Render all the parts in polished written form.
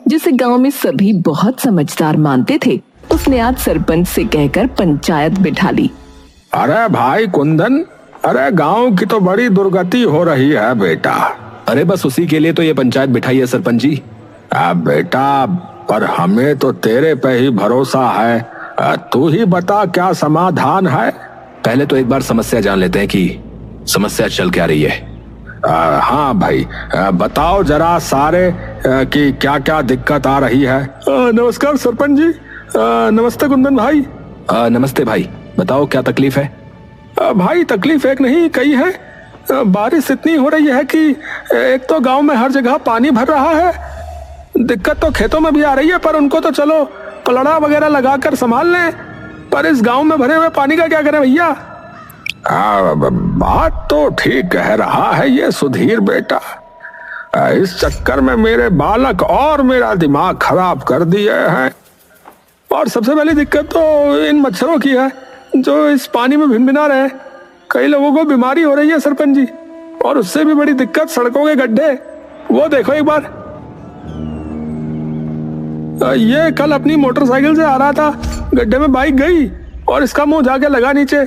जिसे गांव में सभी बहुत समझदार मानते थे, उसने आज सरपंच से कहकर पंचायत बिठा ली। अरे भाई कुंदन, अरे गांव की तो बड़ी दुर्गति हो रही है बेटा। अरे बस उसी के लिए तो ये पंचायत बिठाई है सरपंच जी। बेटा, पर हमें तो तेरे पे ही भरोसा है। तू ही बता क्या समाधान है। पहले तो एक बार समस्या जान लेते हैं कि समस्या चल क्या रही है। हाँ भाई, बताओ जरा सारे कि क्या क्या दिक्कत आ रही है। नमस्कार सरपंच जी। नमस्ते कुंदन भाई। नमस्ते भाई, बताओ क्या तकलीफ है। भाई तकलीफ एक नहीं कई है। बारिश इतनी हो रही है कि एक तो गांव में हर जगह पानी भर रहा है। दिक्कत तो खेतों में भी आ रही है, पर उनको तो चलो पलड़ा वगैरह लगाकर संभाल लें, पर इस गांव में भरे हुए पानी का क्या करें भैया। बात तो ठीक कह रहा है ये सुधीर बेटा। इस चक्कर में मेरे बालक और मेरा दिमाग खराब कर दिए हैं। और सबसे पहली दिक्कत तो इन मच्छरों की है जो इस पानी में भिनभिना रहे हैं। कई लोगों को बीमारी हो रही है सरपंच जी। और उससे भी बड़ी दिक्कत सड़कों के गड्ढे। वो देखो एक बार, ये कल अपनी मोटरसाइकिल से आ रहा था, गड्ढे में बाइक गई और इसका मुंह जाके लगा नीचे।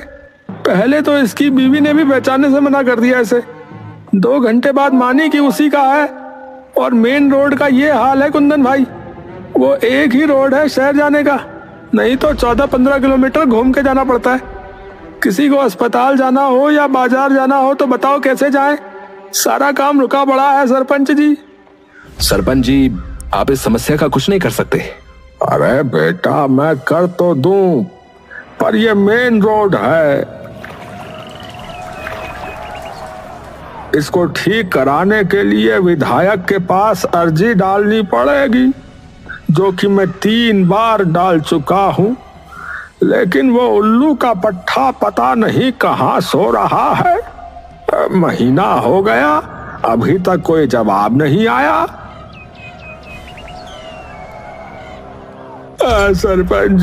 पहले तो इसकी बीवी ने भी पहचानने से मना कर दिया इसे। 2 घंटे बाद मानी कि उसी का है। और मेन रोड का ये हाल है कुंदन भाई, वो एक ही रोड है शहर जाने का, नहीं तो 14-15 किलोमीटर घूम के जाना पड़ता है। किसी को अस्पताल जाना हो या बाजार जाना हो तो बताओ कैसे जाएं? सारा काम रुका पड़ा है सरपंच जी। सरपंच जी, आप इस समस्या का कुछ नहीं कर सकते। अरे बेटा, मैं कर तो दूं, पर ये मेन रोड है। इसको ठीक कराने के लिए विधायक के पास अर्जी डालनी पड़ेगी, जो कि मैं 3 बार डाल चुका हूं। लेकिन वो उल्लू का पट्टा पता नहीं कहां सो रहा है। महीना हो गया, अभी तक कोई जवाब नहीं आया। सरपंच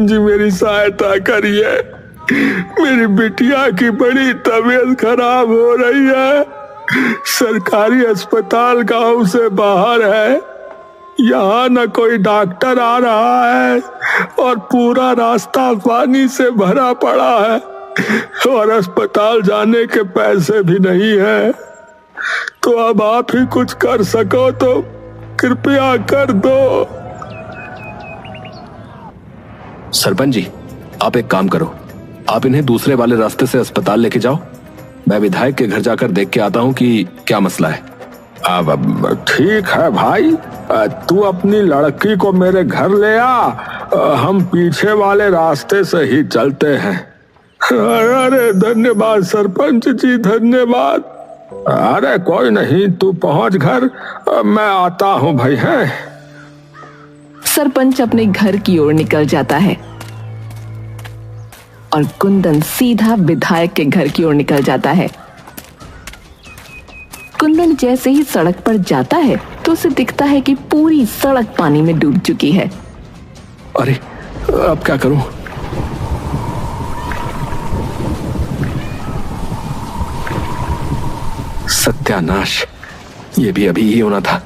जी मेरी सहायता करिए। मेरी बिटिया की बड़ी तबीयत खराब हो रही है। सरकारी अस्पताल गांव से बाहर है, यहाँ न कोई डॉक्टर आ रहा है और पूरा रास्ता पानी से भरा पड़ा है और अस्पताल जाने के पैसे भी नहीं है। तो अब आप ही कुछ कर सको तो कृपया कर दो। सरपंच जी, आप एक काम करो, आप इन्हें दूसरे वाले रास्ते से अस्पताल लेके जाओ। मैं विधायक के घर जाकर देख के आता हूँ कि क्या मसला है। अब ठीक है भाई, तू अपनी लड़की को मेरे घर ले आ, हम पीछे वाले रास्ते से ही चलते हैं। अरे धन्यवाद सरपंच जी, धन्यवाद। अरे कोई नहीं, तू पहुंच घर, मैं आता हूँ भाई। है सरपंच अपने घर की ओर निकल जाता है और कुंदन सीधा विधायक के घर की ओर निकल जाता है। कुंदन जैसे ही सड़क पर जाता है तो उसे दिखता है कि पूरी सड़क पानी में डूब चुकी है। अरे अब क्या करूं? सत्यानाश, ये भी अभी ही होना था।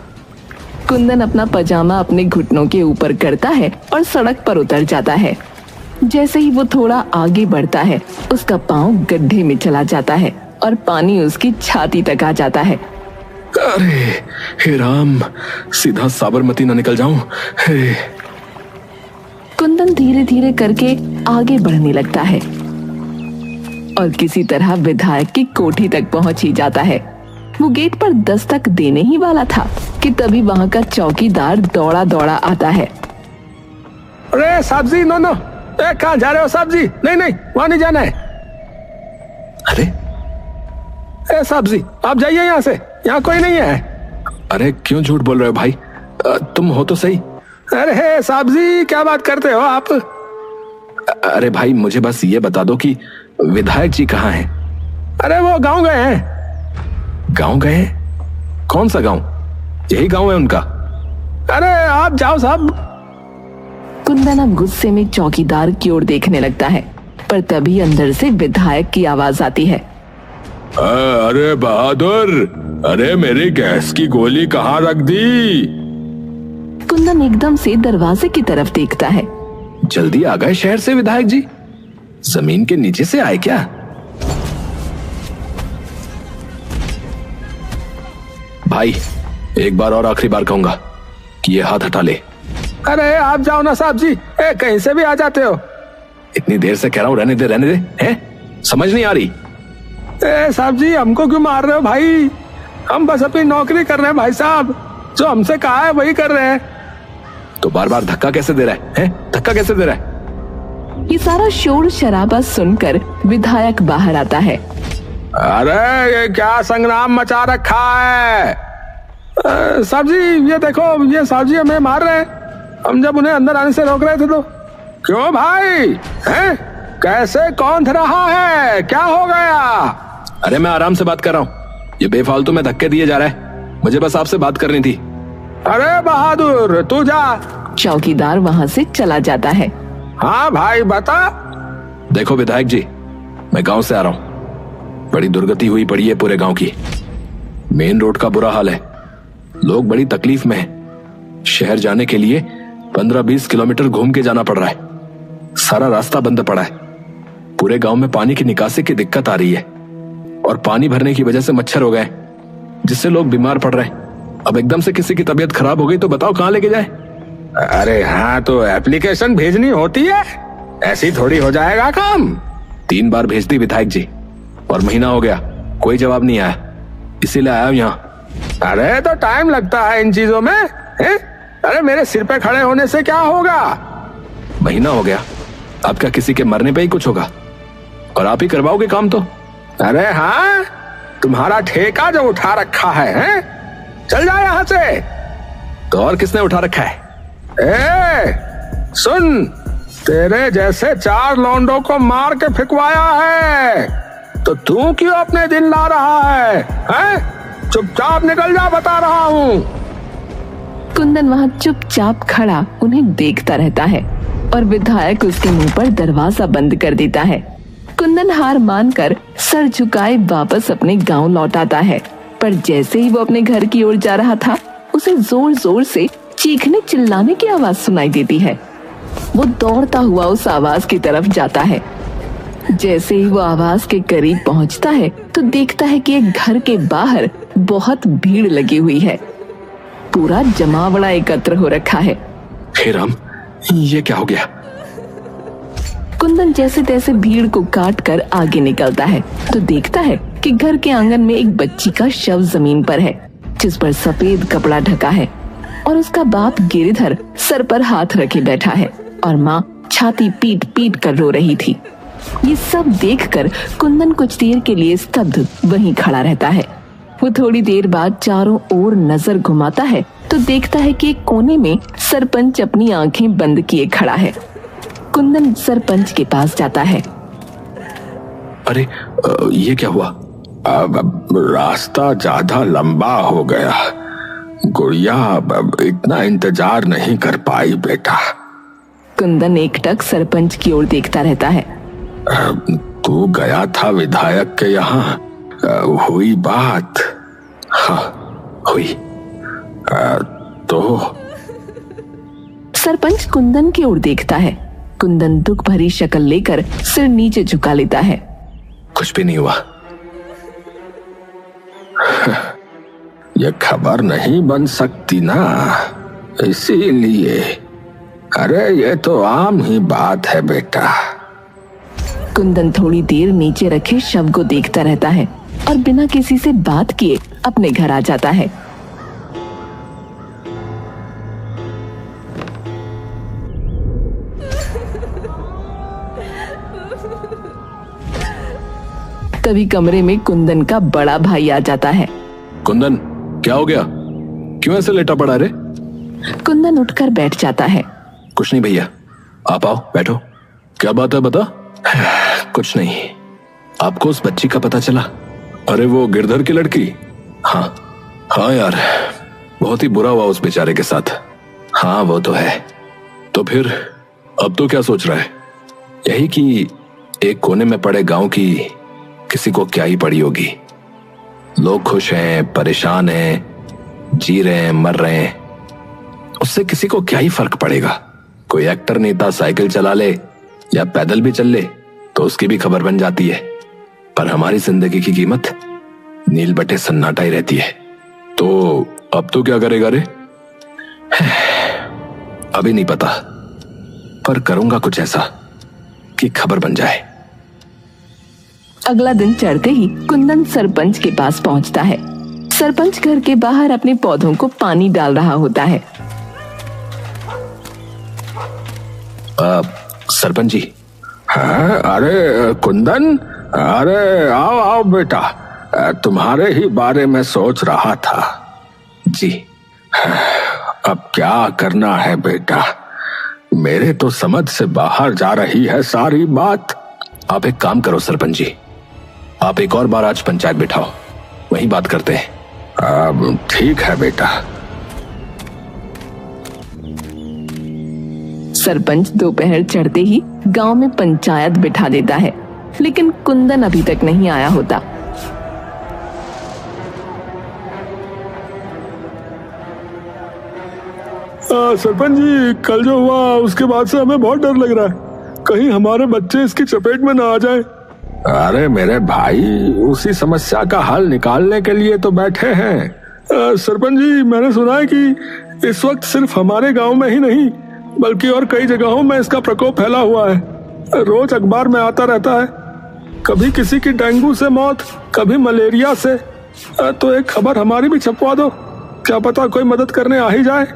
कुंदन अपना पजामा अपने घुटनों के ऊपर करता है और सड़क पर उतर जाता है। जैसे ही वो थोड़ा आगे बढ़ता है, उसका पांव गड्ढे में चला जाता है और पानी उसकी छाती तक आ जाता है। अरे हे राम, सीधा साबरमती ना निकल जाऊं। हे। कुंदन धीरे धीरे करके आगे बढ़ने लगता है और किसी तरह विधायक की कोठी तक पहुंच ही जाता है। वो गेट पर दस्तक देने ही वाला था कि तभी वहां का चौकीदार दौड़ा दौड़ा आता है। अरे साहब जी, नो कहाँ जा रहे हो साहब जी? नहीं, वहां नहीं जाना है। अरे साहब जी, आप जाइए यहाँ से, यहाँ कोई नहीं है। अरे क्यों झूठ बोल रहे हो भाई? तुम हो तो सही। अरे साहब जी, क्या बात करते हो आप? अरे भाई, मुझे बस ये बता दो कि विधायक जी कहाँ हैं? अरे वो गांव गए हैं। गांव गए? कौन सा गांव? यही गांव है उनका? अरे आप जाओ साहब। कुंदन अब गुस्से में चौकीदार की ओर देखने लगता है, पर तभी अंदर से विधायक की आवाज आती है। अरे बहादुर, अरे मेरी गैस की गोली कहाँ रख दी? कुंदन एकदम से दरवाजे की तरफ देखता है। जल्दी आ गए शहर से विधायक जी? जमीन के नीचे से आए क्या? भाई, एक बार और आखिरी बार कहूंगा कि ये हाथ हटा ले। अरे आप जाओ ना साहब जी, कहीं से भी आ जाते हो। इतनी देर से कह रहा हूं रहने दे हैं? समझ नहीं आ रही? साहब जी हमको क्यों मार रहे हो भाई? हम बस अपनी नौकरी कर रहे हैं भाई साहब, जो हमसे कहा है वही कर रहे हैं। तो बार बार धक्का कैसे दे रहा है? धक्का कैसे दे रहा है? ये सारा शोर शराबा सुनकर विधायक बाहर आता है। अरे ये क्या संग्राम मचा रखा है? साहब जी ये देखो, ये साहब जी हमें मार रहे हैं। हम जब उन्हें अंदर आने से रोक रहे थे तो। क्यों भाई? हैं? कैसे कौन रहा है? क्या हो गया? अरे मैं आराम से बात कर रहा हूँ, ये बेफालतू में धक्के दिए जा रहा है। मुझे बस आपसे बात करनी थी। अरे बहादुर तू जा। चौकीदार वहाँ से चला जाता है। हाँ भाई बता। देखो विधायक जी, मैं गांव से आ रहा हूँ। बड़ी दुर्गति हुई पड़ी है पूरे गांव की। मेन रोड का बुरा हाल है, लोग बड़ी तकलीफ में हैं। शहर जाने के लिए 15-20 किलोमीटर घूम के जाना पड़ रहा है। सारा रास्ता बंद पड़ा है। पूरे गांव में पानी की निकासी की दिक्कत आ रही है और पानी भरने की वजह से मच्छर हो गए, जिससे लोग बीमार पड़ रहे हैं। अब एकदम से किसी की तबीयत खराब हो गई तो बताओ कहाँ लेके जाए? अरे हाँ, तो एप्लीकेशन भेजनी होती है, ऐसी थोड़ी हो जाएगा काम। 3 बार भेज दी विधायक जी और महीना हो गया, कोई जवाब नहीं आया, इसीलिए आया हूं यहाँ। अरे तो टाइम लगता है इन चीजों में, है? अरे मेरे सिर पे खड़े होने से क्या होगा? महीना हो गया, आपका किसी के मरने पे ही कुछ होगा और आप ही करवाओगे काम तो? अरे हाँ, तुम्हारा ठेका जो उठा रखा है? चल जा यहाँ से। तो और किसने उठा रखा है? सुन, तेरे जैसे 4 लौंडों को मार के फिकवाया है, तो तू क्यों अपने दिन ला रहा है? चुपचाप निकल जा, बता रहा हूँ। कुंदन वहाँ चुपचाप खड़ा उन्हें देखता रहता है और विधायक उसके मुंह पर दरवाजा बंद कर देता है। कुंदन हार मानकर सर झुकाए वापस अपने गांव लौट आता है, पर जैसे ही वो अपने घर की ओर जा रहा था, उसे जोर जोर से चीखने चिल्लाने की आवाज सुनाई देती है। वो दौड़ता हुआ उस आवाज की तरफ जाता है। जैसे ही वो आवाज के करीब पहुंचता है तो देखता है कि एक घर के बाहर बहुत भीड़ लगी हुई है। पूरा जमावड़ा एकत्र हो रखा है। हे राम, ये क्या हो गया? कुंदन जैसे तैसे भीड़ को काट कर आगे निकलता है तो देखता है कि घर के आंगन में एक बच्ची का शव जमीन पर है, जिस पर सफेद कपड़ा ढका है और उसका बाप गिरिधर सर पर हाथ रखे बैठा है और माँ छाती पीट पीट कर रो रही थी। ये सब देखकर कुंदन कुछ देर के लिए स्तब्ध वहीं खड़ा रहता है। वो थोड़ी देर बाद चारों ओर नजर घुमाता है तो देखता है कि एक कोने में सरपंच अपनी आंखें बंद किए खड़ा है। कुंदन सरपंच के पास जाता है। अरे ये क्या हुआ? अब रास्ता ज्यादा लंबा हो गया, गुड़िया अब इतना इंतजार नहीं कर पाई बेटा। कुंदन एकटक सरपंच की ओर देखता रहता है। तू गया था विधायक के यहाँ, हुई बात? हाँ हुई। तो सरपंच कुंदन की ओर देखता है। कुंदन दुख भरी शक्ल लेकर सिर नीचे झुका लेता है। कुछ भी नहीं हुआ। ये खबर नहीं बन सकती ना, इसीलिए। अरे ये तो आम ही बात है बेटा। कुंदन थोड़ी देर नीचे रखे शव को देखता रहता है और बिना किसी से बात किए अपने घर आ जाता है। तभी कमरे में कुंदन का बड़ा भाई आ जाता है। कुंदन, क्या हो गया? क्यों ऐसे लेटा पड़ा रे? कुंदन उठकर बैठ जाता है। कुछ नहीं भैया, आप आओ बैठो। क्या बात है बता? कुछ नहीं। आपको उस बच्ची का पता चला? अरे वो गिरधर की लड़की? हाँ यार, बहुत ही बुरा हुआ उस बेचारे के साथ। हाँ वो तो है। तो फिर अब तो क्या सोच रहा है? यही कि एक कोने में पड़े गांव की किसी को क्या ही पड़ी होगी। लोग खुश हैं, परेशान हैं, जी रहे हैं, मर रहे हैं। उससे किसी को क्या ही फर्क पड़ेगा। कोई एक्टर नेता साइकिल चला ले या पैदल भी चल ले तो उसकी भी खबर बन जाती है, पर हमारी जिंदगी की कीमत नील बटे सन्नाटा ही रहती है। तो अब तो क्या करेगा रे? अभी नहीं पता, पर करूंगा कुछ ऐसा कि खबर बन जाए। अगला दिन चढ़ते ही कुंदन सरपंच के पास पहुंचता है। सरपंच घर के बाहर अपने पौधों को पानी डाल रहा होता है। सरपंच जी। हाँ, अरे कुंदन, अरे आओ आओ बेटा, तुम्हारे ही बारे में सोच रहा था। जी। अब क्या करना है बेटा? मेरे तो समझ से बाहर जा रही है सारी बात। आप एक काम करो सरपंच जी, आप एक और बार आज पंचायत बिठाओ, वहीं बात करते हैं। अब ठीक है बेटा। सरपंच दोपहर चढ़ते ही गांव में पंचायत बिठा देता है, लेकिन कुंदन अभी तक नहीं आया होता। सरपंच जी, कल जो हुआ उसके बाद से हमें बहुत डर लग रहा है, कहीं हमारे बच्चे इसकी चपेट में ना आ जाए। अरे मेरे भाई, उसी समस्या का हल निकालने के लिए तो बैठे हैं। सरपंच जी, मैंने सुना है कि इस वक्त सिर्फ हमारे गांव में ही नहीं बल्कि और कई जगहों में इसका प्रकोप फैला हुआ है। रोज अखबार में आता रहता है, कभी किसी की डेंगू से मौत, कभी मलेरिया से। तो एक खबर हमारी भी छपवा दो, क्या पता कोई मदद करने आ ही जाए।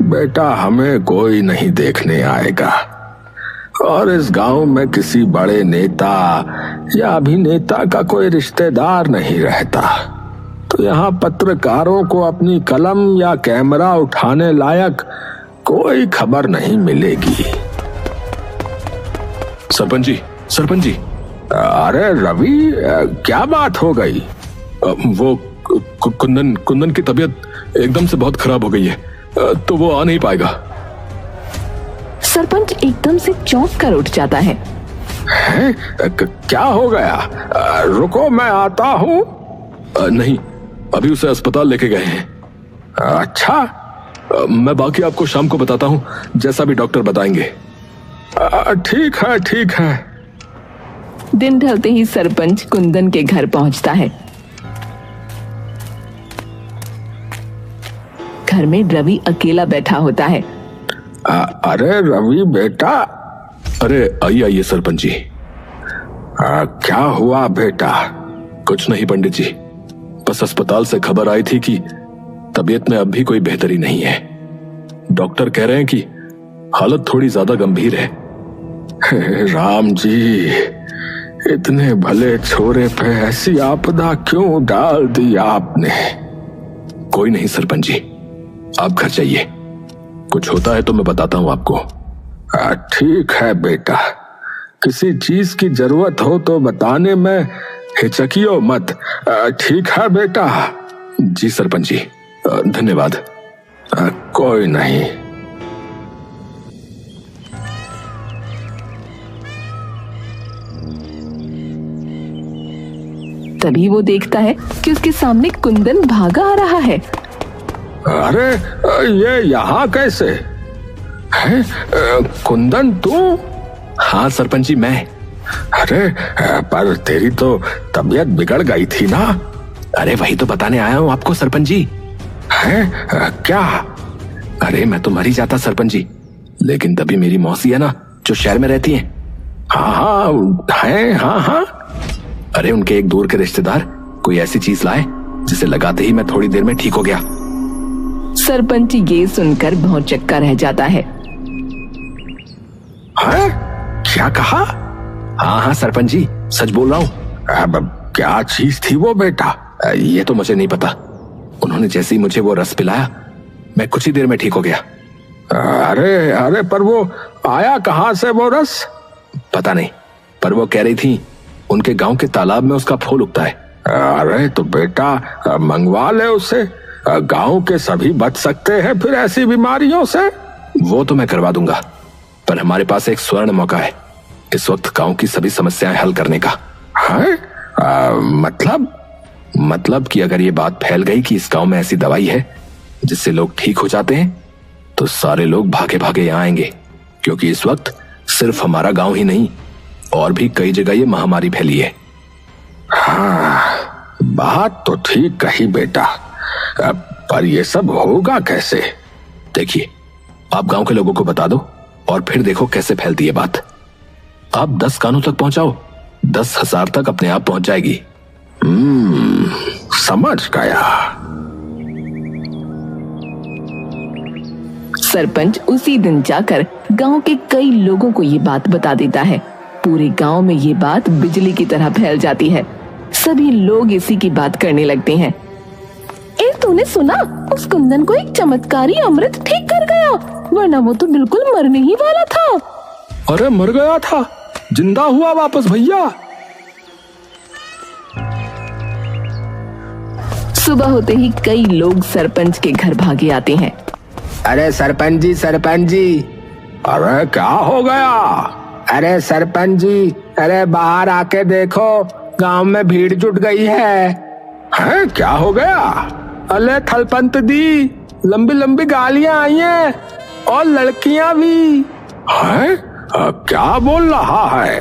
बेटा, हमें कोई नहीं देखने आएगा और इस गांव में किसी बड़े नेता या अभिनेता का कोई रिश्तेदार नहीं रहता, तो यहाँ पत्रकारों को अपनी कलम या कैमरा उठाने लायक कोई खबर नहीं मिलेगी। सरपंच जी, सरपंच जी। अरे रवि, क्या बात हो गई? वो कुंदन की तबीयत एकदम से बहुत खराब हो गई है, तो वो आ नहीं पाएगा। सरपंच एकदम से चौंक कर उठ जाता है। क्या हो गया? रुको, मैं आता हूँ। नहीं, अभी उसे अस्पताल लेके गए हैं। अच्छा, मैं बाकी आपको शाम को बताता हूँ, जैसा भी डॉक्टर बताएंगे। ठीक है, ठीक है। दिन ढलते ही सरपंच कुंदन के घर पहुंचता है। घर में रवि अकेला बैठा होता है। अरे रवि बेटा। अरे आइए आइए सरपंच जी। क्या हुआ बेटा? कुछ नहीं पंडित जी, बस अस्पताल से खबर आई थी कि तबीयत में अब भी कोई बेहतरी नहीं है। डॉक्टर कह रहे हैं कि हालत थोड़ी ज्यादा गंभीर है। राम जी, इतने भले छोरे पे ऐसी आपदा क्यों डाल दी आपने? कोई नहीं सरपंच जी, आप घर जाइए, कुछ होता है तो मैं बताता हूं आपको। ठीक है बेटा, किसी चीज की जरूरत हो तो बताने में हिचकियो मत। ठीक है बेटा। जी सरपंच जी, धन्यवाद। कोई नहीं। तभी वो देखता है कि उसके सामने कुंदन भागा आ रहा है। अरे ये यहाँ कैसे है? कुंदन तू? हाँ सरपंच जी, मैं। अरे पर तेरी तो तबीयत बिगड़ गई थी ना? अरे वही तो बताने आया हूँ आपको सरपंच जी। है क्या? अरे मैं तो मर ही जाता सरपंच जी, लेकिन तभी मेरी मौसी है ना, जो शहर में रहती हैं। हाँ है, हाँ। अरे उनके एक दूर के रिश्तेदार कोई ऐसी चीज लाए जिसे लगाते ही मैं थोड़ी देर में ठीक हो गया। सरपंच ये सुनकर भौंचक्का रह जाता है। क्या कहा? हाँ सरपंच जी, सच बोल रहा हूँ। अब क्या चीज थी वो बेटा? ये तो मुझे नहीं पता, उन्होंने जैसे ही मुझे वो रस पिलाया मैं कुछ ही देर में ठीक हो गया। अरे पर वो आया कहाँ से वो रस? पता नहीं, पर वो कह रही थी उनके गांव के तालाब में उसका फूल उगता है। अरे तो बेटा मंगवा ले उसे, गांव के सभी बच सकते हैं फिर ऐसी बीमारियों से। वो तो मैं करवा दूंगा, पर हमारे पास एक स्वर्ण मौका है इस वक्त गांव की सभी समस्याएं हल करने का। है? मतलब कि अगर ये बात फैल गई कि इस गांव में ऐसी दवाई है जिससे लोग ठीक हो जाते हैं तो सारे लोग भागे भागे यहाँ आएंगे, क्योंकि इस वक्त सिर्फ हमारा गांव ही नहीं और भी कई जगह ये महामारी फैली है। हाँ, बात तो ठीक कही बेटा, पर ये सब होगा कैसे? देखिए, आप गांव के लोगों को बता दो और फिर देखो कैसे फैलती है बात। आप 10 कानों तक पहुंचाओ, 10,000 तक अपने आप पहुंच जाएगी। समझ गया। सरपंच उसी दिन जाकर गांव के कई लोगों को ये बात बता देता है। पूरे गांव में ये बात बिजली की तरह फैल जाती है। सभी लोग इसी की बात करने लगते हैं। तूने सुना, उस कुंदन को एक चमत्कारी अमृत ठीक कर गया, वरना वो तो बिल्कुल मरने ही वाला था। अरे मर गया था, जिंदा हुआ वापस भैया। सुबह होते ही कई लोग सरपंच के घर भागे आते हैं। अरे सरपंच जी, सरपंच जी। अरे क्या हो गया? अरे सरपंच जी, अरे बाहर आके देखो, गांव में भीड़ जुट गई है। हैं, क्या हो गया? अरे थलपंत दी, लंबी लंबी गालियां आई हैं और लड़कियां भी। हैं? क्या बोल रहा है?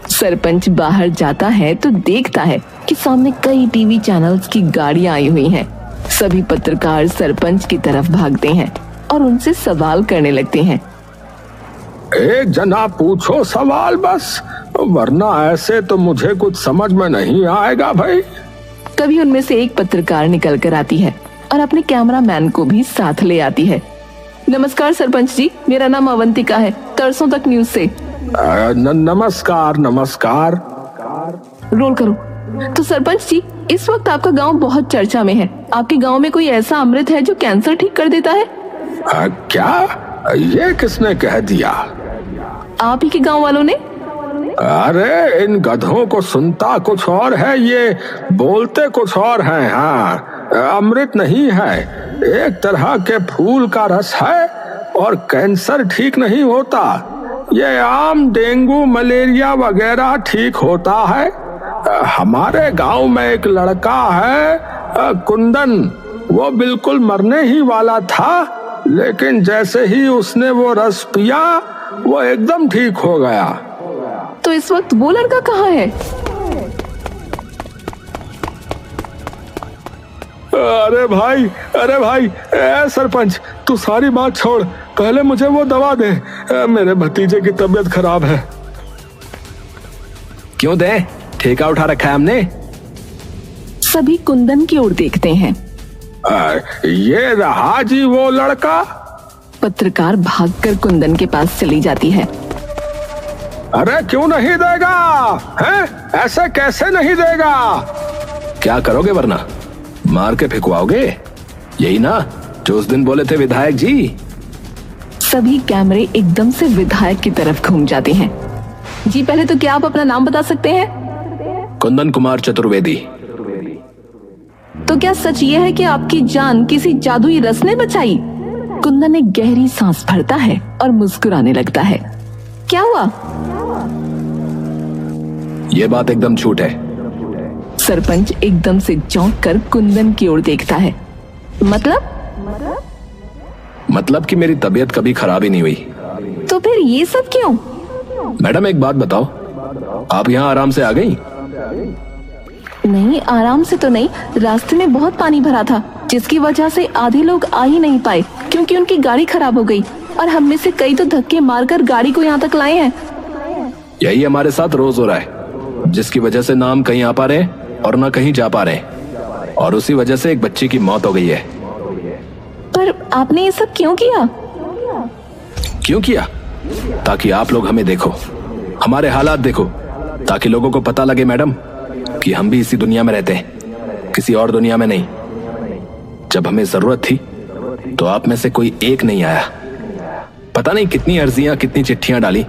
सरपंच बाहर जाता है तो देखता है कि सामने कई टीवी चैनल्स की गाड़ियां आई हुई हैं। सभी पत्रकार सरपंच की तरफ भागते हैं और उनसे सवाल करने लगते हैं। एक जना पूछो सवाल बस, वरना ऐसे तो मुझे कुछ समझ में नहीं आएगा भाई। तभी उनमें से एक पत्रकार निकल कर आती है और अपने कैमरामैन को भी साथ ले आती है। नमस्कार सरपंच जी, मेरा नाम अवंतिका है, तरसों तक न्यूज से। नमस्कार नमस्कार। रोल करो। तो सरपंच जी, इस वक्त आपका गांव बहुत चर्चा में है। आपके गांव में कोई ऐसा अमृत है जो कैंसर ठीक कर देता है? क्या? ये किसने कह दिया? आप ही के गांव वालों ने। अरे इन गधों को सुनता कुछ और है, ये बोलते कुछ और हैं। हाँ, अमृत नहीं है, एक तरह के फूल का रस है और कैंसर ठीक नहीं होता। ये आम डेंगू मलेरिया वगैरह ठीक होता है। हमारे गांव में एक लड़का है कुंदन, वो बिल्कुल मरने ही वाला था, लेकिन जैसे ही उसने वो रस पिया वो एकदम ठीक हो गया। तो इस वक्त वो लड़का कहाँ है? अरे भाई, सरपंच तू सारी बात छोड़, पहले मुझे वो दवा दे, मेरे भतीजे की तबीयत खराब है। क्यों दे? ठेका उठा रखा है हमने। सभी कुंदन की ओर देखते हैं। ये रहा जी वो लड़का। पत्रकार भागकर कुंदन के पास चली जाती है। अरे क्यों नहीं देगा? हैं? ऐसे कैसे नहीं देगा? क्या करोगे वरना? मार के फेंकवाओगे? यही ना जो उस दिन बोले थे विधायक जी। सभी कैमरे एकदम से विधायक की तरफ घूम जाते हैं। जी पहले तो क्या आप अपना नाम बता सकते हैं? कुंदन कुमार चतुर्वेदी। तो क्या सच ये है कि आपकी जान किसी जादुई रस ने बचाई? कुंदन एक गहरी सांस भरता है और मुस्कुराने लगता है। क्या हुआ? ये बात एकदम झूठ है। सरपंच एकदम से चौंक कर कुंदन की ओर देखता है। मतलब कि मेरी तबीयत कभी खराब ही नहीं हुई। तो फिर ये सब क्यों? मैडम एक बात बताओ, आप यहाँ आराम से आ गई? नहीं, आराम से तो नहीं, रास्ते में बहुत पानी भरा था, जिसकी वजह से आधे लोग आ ही नहीं पाए क्योंकि उनकी गाड़ी खराब हो गई और हम में से कई तो धक्के मारकर गाड़ी को यहाँ तक लाए हैं। यही हमारे साथ रोज हो रहा है, जिसकी वजह से ना हम कहीं आ पा रहे और ना कहीं जा पा रहे, और उसी वजह से एक बच्चे की मौत हो गई है। पर आपने ये सब क्यों किया? क्यों किया? ताकि आप लोग हमें देखो, हमारे हालात देखो, ताकि लोगों को पता लगे मैडम कि हम भी इसी दुनिया में रहते हैं, किसी और दुनिया में नहीं। जब हमें जरूरत थी तो आप में से कोई एक नहीं आया। पता नहीं कितनी अर्जियां, कितनी चिट्ठियां डाली,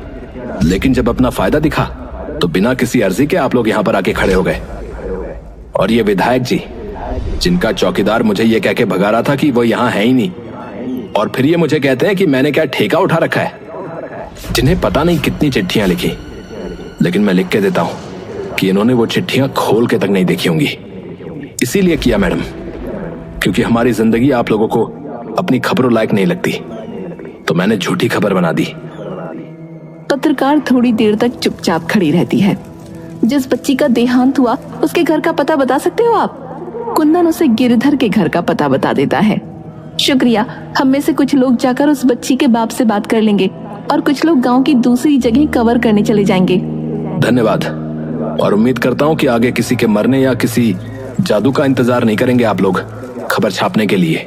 लेकिन जब अपना फायदा दिखा तो बिना किसी अर्जी के आप लोग यहां पर आके खड़े हो गए। और ये विधायक जी, जिनका चौकीदार मुझे ये कह के भगा रहा था कि वो यहाँ है ही नहीं, और फिर ये मुझे कहते हैं कि मैंने क्या ठेका उठा रखा है। जिन्हें पता नहीं कितनी चिट्ठियां लिखी, लेकिन मैं लिख के देता हूं कि इन्होंने वो चिट्ठियां खोल के तक नहीं देखी होंगी। इसीलिए किया मैडम, क्योंकि हमारी जिंदगी आप लोगों को अपनी खबरों लायक नहीं लगती, तो मैंने झूठी खबर बना दी। पत्रकार थोड़ी देर तक चुपचाप खड़ी रहती है। जिस बच्ची का देहांत हुआ उसके घर का पता बता सकते हो आप? कुंदन उसे गिरधर के घर का पता बता देता है। शुक्रिया, हम में से कुछ लोग जाकर उस बच्ची के बाप से बात कर लेंगे और कुछ लोग गांव की दूसरी जगह कवर करने चले जाएंगे। धन्यवाद, और उम्मीद करता हूं कि आगे किसी के मरने या किसी जादू का इंतजार नहीं करेंगे आप लोग खबर छापने के लिए।